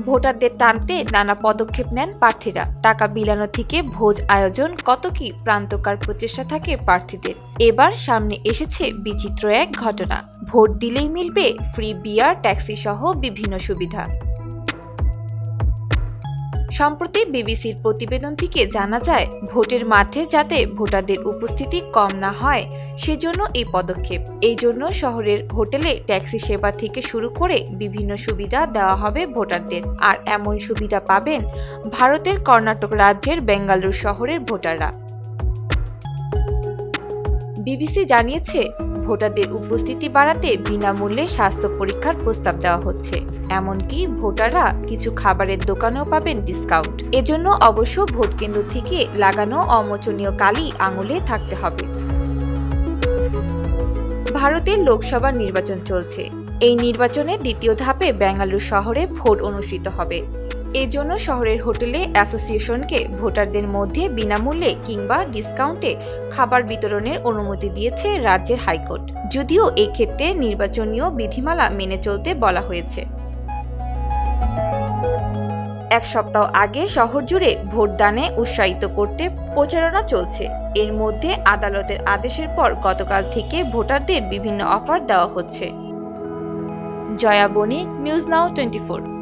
ভোটারদের টানতে নানা পদক্ষেপ নেন প্রার্থীরা। টাকা বিলানো থেকে ভোজ আয়োজন, কত কি প্রান্তকার প্রচেষ্টা থাকে প্রার্থীদের। এবার সামনে এসেছে বিচিত্র এক ঘটনা। ভোট দিলেই মিলবে ফ্রি বিয়ার, ট্যাক্সি সহ বিভিন্ন সুবিধা। সম্প্রতি বিবিসির প্রতিবেদন থেকে জানা যায়, ভোটের মাঠে যাতে ভোটারদের উপস্থিতি কম না হয় সেজন্য এই পদক্ষেপ। এই জন্য শহরের হোটেলে ট্যাক্সি সেবা থেকে শুরু করে বিভিন্ন সুবিধা দেওয়া হবে ভোটারদের। আর এমন সুবিধা পাবেন ভারতের কর্ণাটক রাজ্যের বেঙ্গালুরু শহরের ভোটাররা। বিবিসি জানিয়েছে, ভোটারদের উপস্থিতি বাড়াতে বিনামূল্যে স্বাস্থ্য পরীক্ষার প্রস্তাব দেওয়া হচ্ছে। এমনকি ভোটাররা কিছু খাবারের দোকানেও পাবেন ডিসকাউন্ট। এজন্য অবশ্য ভোট কেন্দ্র থেকে লাগানো অমোচনীয় কালি আঙুলে থাকতে হবে। ভারতের লোকসভা নির্বাচন চলছে। এই নির্বাচনের দ্বিতীয় ধাপে বেঙ্গালুরু শহরে ভোট অনুষ্ঠিত হবে। এই জন্য শহরের হোটেলে অ্যাসোসিয়েশনকে ভোটারদের মধ্যে বিনামূল্যে কিংবা ডিসকাউন্টে খাবার বিতরণের অনুমতি দিয়েছে রাজ্যের হাইকোর্ট। যদিও এক্ষেত্রে নির্বাচনীয় বিধিমালা মেনে চলতে বলা হয়েছে। এক সপ্তাহ আগে শহর জুড়ে ভোটদানে উৎসাহিত করতে প্রচারণা চলছে। এর মধ্যে আদালতের আদেশের পর গতকাল থেকে ভোটারদের বিভিন্ন অফার দেওয়া হচ্ছে। জয়া বণিক, নিউজ নাও 24।